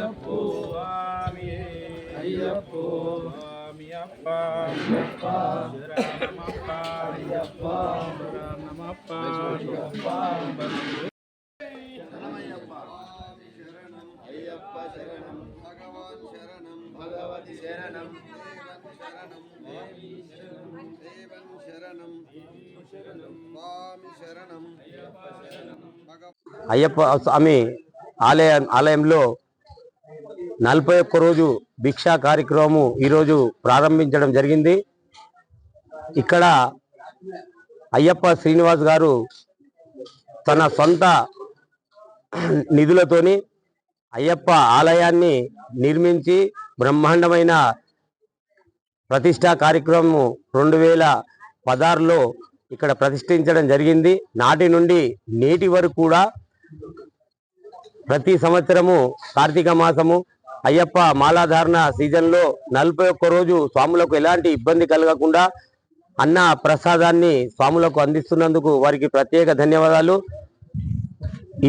అయ్యప్పో స్వామి అయ్యప్పో స్వామి అప్ప అయ్యప్ప శరణమప్ప అయ్యప్ప శరణమప్ప అయ్యప్ప అయ్యప్ప శరణం భగవాన్ శరణం భగవతి శరణం దేవన్ శరణం స్వామి శరణం అయ్యప్ప స్వామి ఆలయంలో 41 రోజు భిక్షా కార్యక్రమం ఈరోజు ప్రారంభించడం జరిగింది. ఇక్కడ అయ్యప్ప శ్రీనివాస్ గారు తన సొంత నిధులతోని అయ్యప్ప ఆలయాన్ని నిర్మించి బ్రహ్మాండమైన ప్రతిష్టా కార్యక్రమం 2016లో ఇక్కడ ప్రతిష్ఠించడం జరిగింది. నాటి నుండి నేటి వరకు కూడా ప్రతి సంవత్సరము కార్తీక మాసము అయ్యప్ప మాలాధారణ సీజన్లో 41 రోజు స్వాములకు ఎలాంటి ఇబ్బంది కలగకుండా అన్న ప్రసాదాన్ని స్వాములకు అందిస్తున్నందుకు వారికి ప్రత్యేక ధన్యవాదాలు.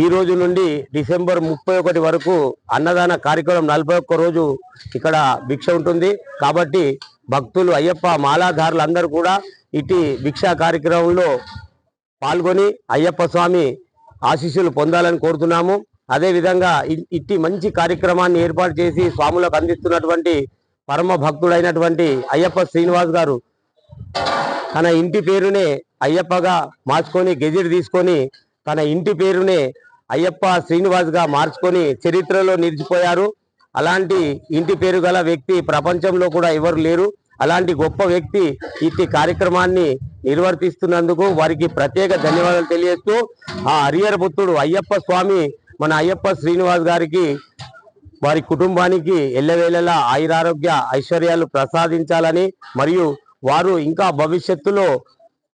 ఈ రోజు నుండి డిసెంబర్ 31 వరకు అన్నదాన కార్యక్రమం 41 రోజు ఇక్కడ భిక్ష ఉంటుంది. కాబట్టి భక్తులు అయ్యప్ప మాలాధారులందరూ కూడా ఇటు భిక్షా కార్యక్రమంలో పాల్గొని అయ్యప్ప స్వామి ఆశీస్సులు పొందాలని కోరుతున్నాము. అదేవిధంగా ఇట్టి మంచి కార్యక్రమాన్ని ఏర్పాటు చేసి స్వాములకు అందిస్తున్నటువంటి పరమ భక్తుడైనటువంటి అయ్యప్ప శ్రీనివాస్ గారు తన ఇంటి పేరునే అయ్యప్పగా మార్చుకొని గెజెట్ తీసుకొని తన ఇంటి పేరునే అయ్యప్ప శ్రీనివాస్ గా మార్చుకొని చరిత్రలో నిలిచిపోయారు. అలాంటి ఇంటి పేరు గల వ్యక్తి ప్రపంచంలో కూడా ఎవరు లేరు. అలాంటి గొప్ప వ్యక్తి ఇట్టి కార్యక్రమాన్ని నిర్వర్తిస్తున్నందుకు వారికి ప్రత్యేక ధన్యవాదాలు తెలియజేస్తూ ఆ హరిహర పుత్రుడు అయ్యప్ప స్వామి మన అయ్యప్ప శ్రీనివాస్ గారికి వారి కుటుంబానికి ఎల్లవేళలా ఆయురారోగ్య ఐశ్వర్యాలు ప్రసాదించాలని మరియు వారు ఇంకా భవిష్యత్తులో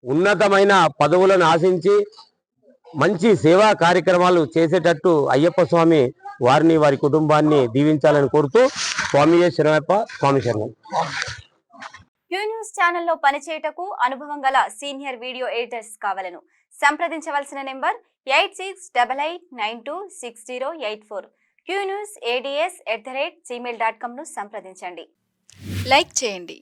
ఉన్నతమైన పదవులను ఆశించి మంచి సేవా కార్యక్రమాలు చేసేటట్టు అయ్యప్ప స్వామి వారిని వారి కుటుంబాన్ని దీవించాలని కోరుతూ స్వామియే శరణప్ప స్వామి శరణం. క్యూ న్యూస్ ఛానల్లో పనిచేయటకు అనుభవం గల సీనియర్ వీడియో ఎడిటర్స్ కావాలను సంప్రదించవలసిన నెంబర్ 8688926084. qnewsads@gmail.com ను సంప్రదించండి. లైక్ చేయండి.